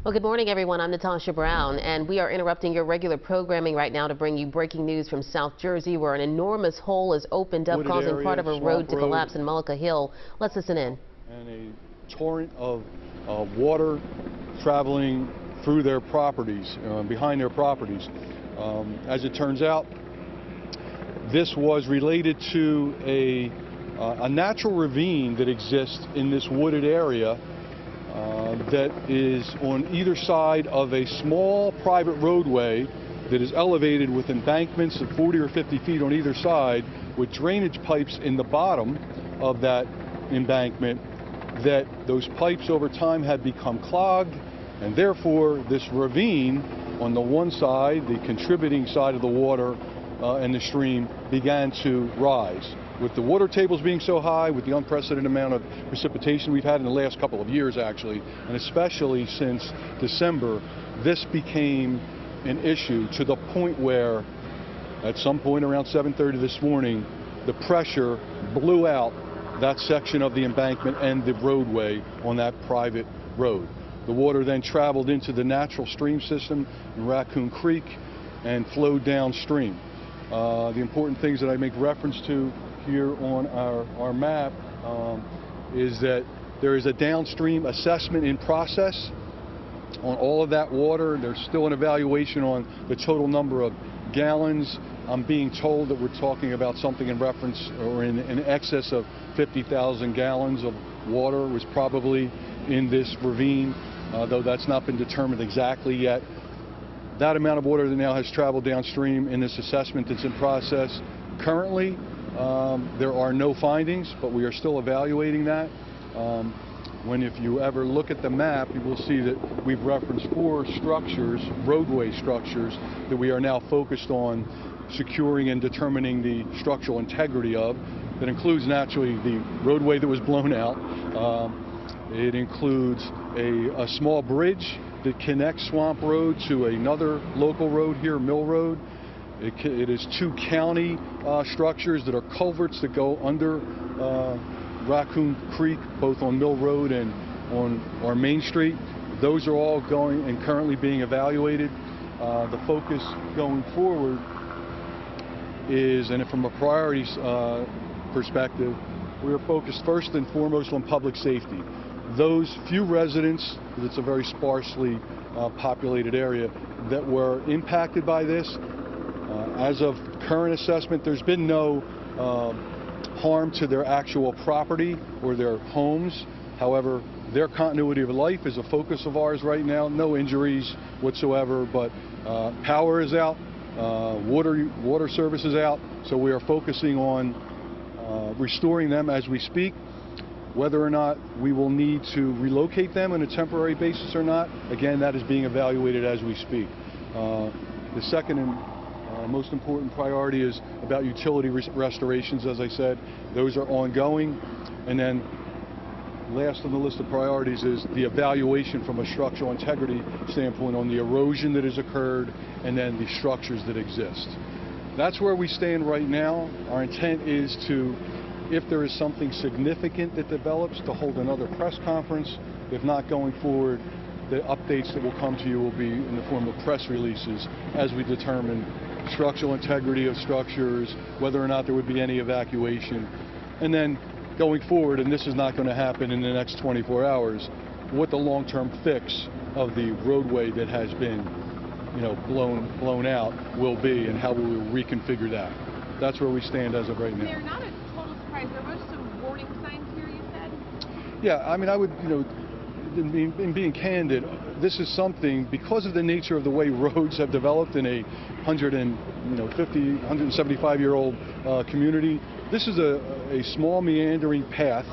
Well, good morning, everyone. I'm Natasha Brown, and we are interrupting your regular programming right now to bring you breaking news from South Jersey, where an enormous hole has opened up, causing part of a road to collapse in Mullica Hill. Let's listen in. And a torrent of water traveling through their properties, behind their properties. As it turns out, this was related to a natural ravine that exists in this wooded area that is on either side of a small private roadway that is elevated with embankments of 40 or 50 feet on either side, with drainage pipes in the bottom of that embankment, that those pipes over time had become clogged, and therefore this ravine on the one side, the contributing side of the water and the stream, began to rise. With the water tables being so high, with the unprecedented amount of precipitation we've had in the last couple of years actually, and especially since December, this became an issue to the point where at some point around 7:30 this morning, the pressure blew out that section of the embankment and the roadway on that private road. The water then traveled into the natural stream system in Raccoon Creek and flowed downstream. The important things that I make reference to here on our map is that there is a downstream assessment in process on all of that water. There's still an evaluation on the total number of gallons. I'm being told that we're talking about something in reference or in excess of 50,000 gallons of water was probably in this ravine, though that's not been determined exactly yet. That amount of water that now has traveled downstream in this assessment that's in process. Currently, there are no findings, but we are still evaluating that. If you ever look at the map, you will see that we've referenced 4 structures, roadway structures, that we are now focused on securing and determining the structural integrity of. That includes naturally the roadway that was blown out. It includes a small bridge that connects Swamp Road to another local road here, Mill Road. It is 2 county structures that are culverts that go under Raccoon Creek, both on Mill Road and on our Main Street. Those are all going and currently being evaluated. The focus going forward is, and from a priorities perspective, we are focused first and foremost on public safety. Those few residents, it's a very sparsely populated area, that were impacted by this. As of current assessment, there's been no harm to their actual property or their homes. However, their continuity of life is a focus of ours right now. No injuries whatsoever, but power is out, water service is out, so we are focusing on restoring them as we speak. Whether or not we will need to relocate them on a temporary basis or not, again, that is being evaluated as we speak. The second and most important priority is about utility restorations. As I said, those are ongoing. And then last on the list of priorities is the evaluation from a structural integrity standpoint on the erosion that has occurred and then the structures that exist. That's where we stand right now. Our intent is to, if there is something significant that develops, to hold another press conference. If not, going forward, the updates that will come to you will be in the form of press releases as we determine structural integrity of structures, whether or not there would be any evacuation, and then going forward, and this is not going to happen in the next 24 hours, what the long-term fix of the roadway that has been, blown out will be, and how we will reconfigure that. That's where we stand as of right now. They're not a total surprise. There were some warning signs here, you said? Yeah, I mean, I would, in being candid, this is something, because of the nature of the way roads have developed in a 175-year-old community, this is a small meandering path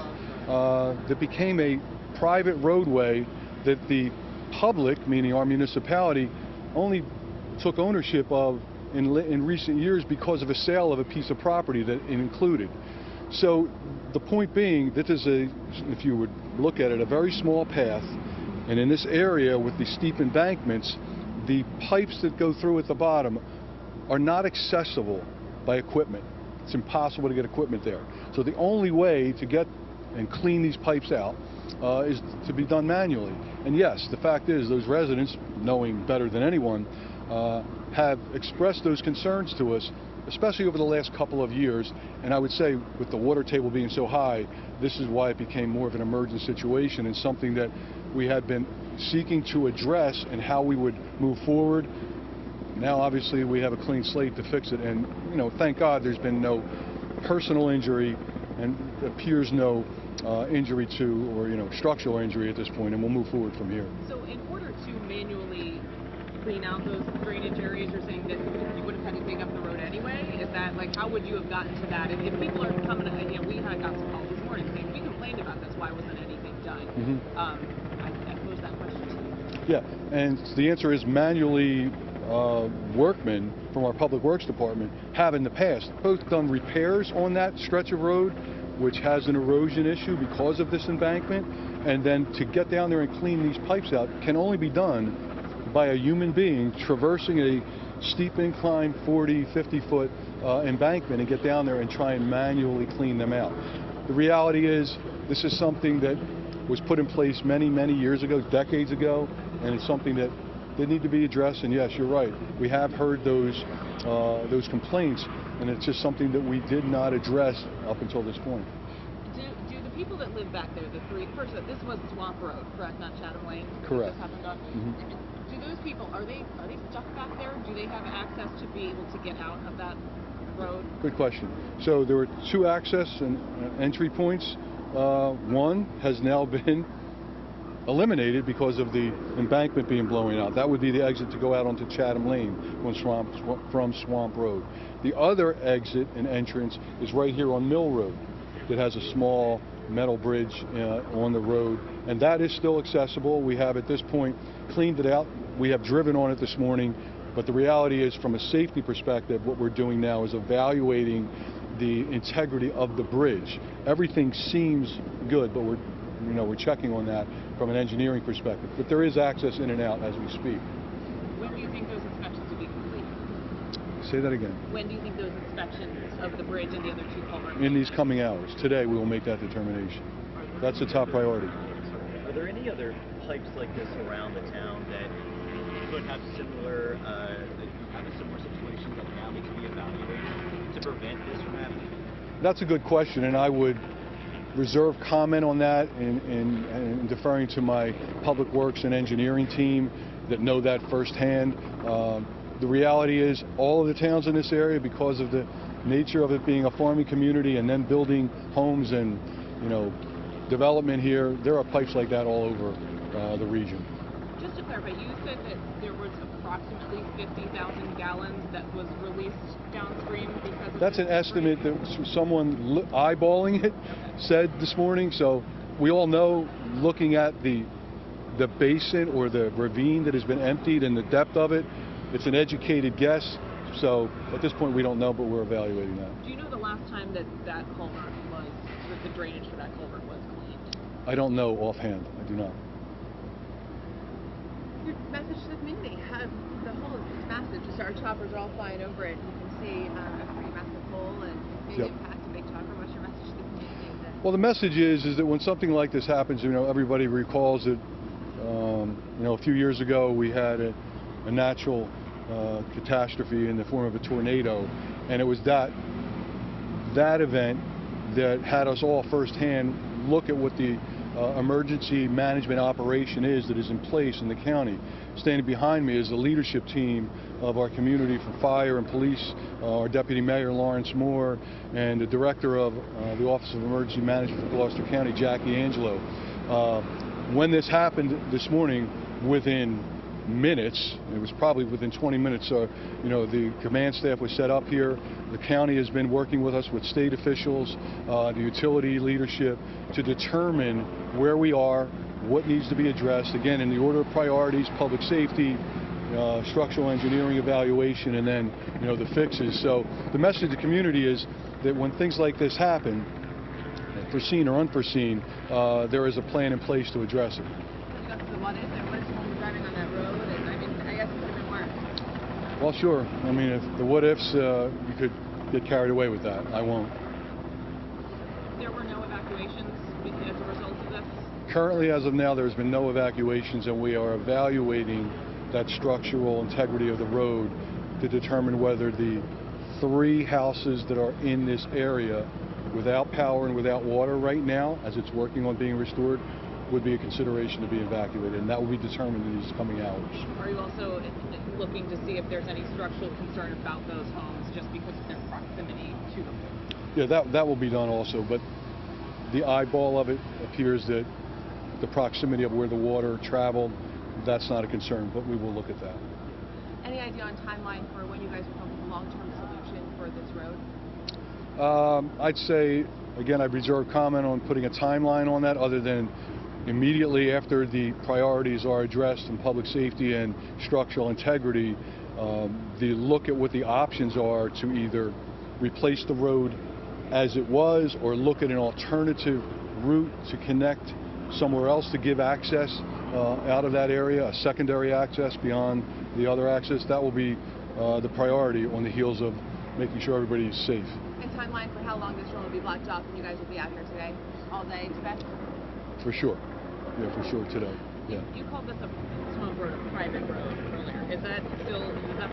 that became a private roadway that the public, meaning our municipality, only took ownership of in recent years because of a sale of a piece of property that it included. So the point being that is if you would look at it, a very small path, and in this area with the steep embankments, the pipes that go through at the bottom are not accessible by equipment. It's impossible to get equipment there. So the only way to get and clean these pipes out is to be done manually. And yes, the fact is those residents, knowing better than anyone, have expressed those concerns to us, especially over the last couple of years. And I would say with the water table being so high, this is why it became more of an emergent situation and something that we had been seeking to address and how we would move forward. Now obviously we have a clean slate to fix it, and thank God there's been no personal injury and appears no injury to, or structural injury at this point, and we'll move forward from here. So in order to manually clean out those drainage areas, you're saying that you would have had to dig up the road anyway? Is that, like, how would you have gotten to that? If people are coming, we had got some calls this morning saying, we complained about this, why wasn't anything done? I posed that question to you. Yeah, and the answer is manually. Workmen from our Public Works Department have in the past both done repairs on that stretch of road, which has an erosion issue because of this embankment, and then to get down there and clean these pipes out can only be done by a human being traversing a steep incline 40-50 foot embankment and get down there and try and manually clean them out. The reality is this is something that was put in place many years ago, decades ago, and it's something that they need to be addressed. And yes, you're right. We have heard those complaints, and it's just something that we did not address up until this point. Do the people that live back there, first, this was Swamp Road, correct? Not Chatham Lane? Correct. This happened on? Do those people, are they stuck back there? Do they have access to be able to get out of that road? Good question. So there were two access and entry points. One has now been eliminated because of the embankment being blown out. That would be the exit to go out onto Chatham Lane from Swamp Road. The other exit and entrance is right here on Mill Road. That has a small metal bridge on the road, and that is still accessible. We have at this point cleaned it out. We have driven on it this morning, but the reality is, from a safety perspective, what we're doing now is evaluating the integrity of the bridge. Everything seems good, but we're checking on that from an engineering perspective. But there is access in and out as we speak. When do you think those inspections will be complete? Say that again. When do you think those inspections of the bridge and the other two culverts? In these coming hours. Today we will make that determination. That's the top priority. Are there any other pipes like this around the town that could have similar, situation that now need to be evaluated to prevent this from happening? That's a good question, and I would reserve comment on that in deferring to my Public Works and Engineering team that know that firsthand. The reality is all of the towns in this area, because of the nature of it being a farming community and then building homes and development here, there are pipes like that all over the region. Just to clarify, you said that there was approximately 50,000 gallons that was released downstream because of That's an estimate that someone eyeballing it said this morning. So we all know, looking at the basin or the ravine that has been emptied and the depth of it, it's an educated guess. So at this point we don't know, but we're evaluating that. Do you know the last time that culvert was, that the drainage for that culvert was cleaned? I don't know offhand. I do not. Your message to the community. The hole is massive. Just our choppers are all flying over it. You can see a pretty massive hole and maybe impact a big chopper. What's your message to the community? Well, the message is that when something like this happens, everybody recalls that a few years ago we had a natural catastrophe in the form of a tornado, and it was that event that had us all firsthand look at what the emergency management operation that is in place in the county. Standing behind me is the leadership team of our community for fire and police, our Deputy Mayor Lawrence Moore, and the Director of the Office of Emergency Management for Gloucester County, Jackie Angelo. When this happened this morning, within minutes, it was probably within 20 minutes, the command staff was set up here. The county has been working with us, with state officials, the utility leadership, to determine where we are, what needs to be addressed, again in the order of priorities: public safety, structural engineering evaluation, and then the fixes. So the message to the community is that when things like this happen, foreseen or unforeseen, there is a plan in place to address it. What if someone driving on that road? And I guess it could have been worse. Well, sure. I mean, if the what ifs, you could get carried away with that. I won't. There were no evacuations as a result of this? Currently, as of now, there's been no evacuations, and we are evaluating that structural integrity of the road to determine whether the 3 houses that are in this area without power and without water right now, as it's working on being restored, would be a consideration to be evacuated, and that will be determined in these coming hours. Are you also looking to see if there's any structural concern about those homes just because of their proximity to them? Yeah, that will be done also, but the eyeball of it appears that the proximity of where the water traveled, that's not a concern, but we will look at that. Any idea on timeline for when you guys will come with a long-term solution for this road? I'd say, again, I reserve comment on putting a timeline on that, other than immediately after the priorities are addressed in public safety and structural integrity, the look at what the options are to either replace the road as it was or look at an alternative route to connect somewhere else to give access out of that area, a secondary access beyond the other access. That will be the priority on the heels of making sure everybody is safe. And timeline for how long this road will be blocked off and you guys will be out here today? All day today? For sure. Yeah, for sure today. Yeah. You called this a small road, a private road earlier. Does that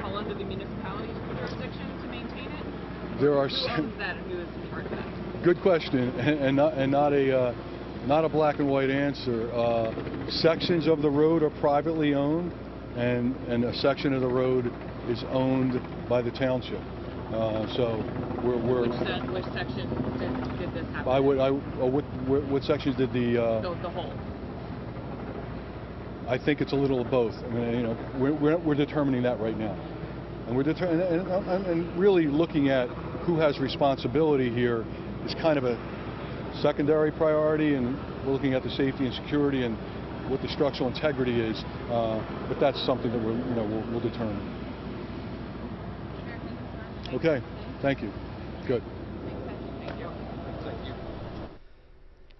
fall under the municipality's jurisdiction to maintain it? There are. Who owns that and who is in charge of that? Good question, and not a black and white answer. Sections of the road are privately owned, and a section of the road is owned by the township. So we're. Which section did this happen? What sections did the whole. I think it's a little of both. I mean, you know, we're determining that right now, and we're and really looking at who has responsibility here is kind of a secondary priority, and we're looking at the safety and security and what the structural integrity is. But that's something that we'll determine. Okay. Thank you. Good.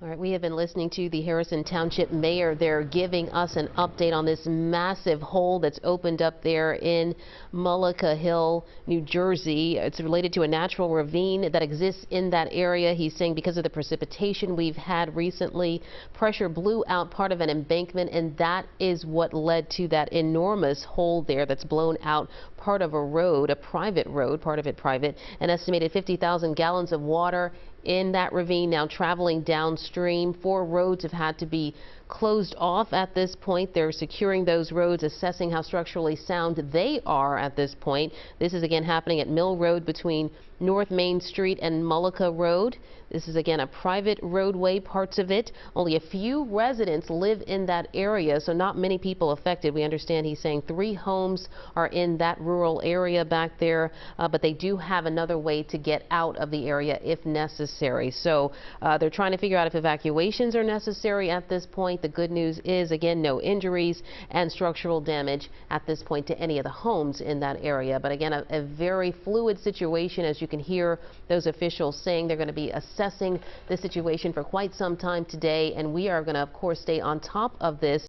All right, we have been listening to the Harrison Township Mayor. They're giving us an update on this massive hole that's opened up there in Mullica Hill, New Jersey. It's related to a natural ravine that exists in that area. He's saying because of the precipitation we've had recently, pressure blew out part of an embankment, and that is what led to that enormous hole there that's blown out part of a road, a private road, part of it private. An estimated 50,000 gallons of water in that ravine now traveling downstream. 4 roads have had to be closed off at this point. They're securing those roads, assessing how structurally sound they are at this point. This is again happening at Mill Road between North Main Street and Mullica Road. This is again a private roadway, parts of it. Only a few residents live in that area, so not many people affected. We understand he's saying 3 homes are in that rural area back there, but they do have another way to get out of the area if necessary. So they're trying to figure out if evacuations are necessary at this point. The good news is, again, no injuries and structural damage at this point to any of the homes in that area. But again, a very fluid situation, as you can hear those officials saying. They're going to be assessing the situation for quite some time today, and we are going to, of course, stay on top of this.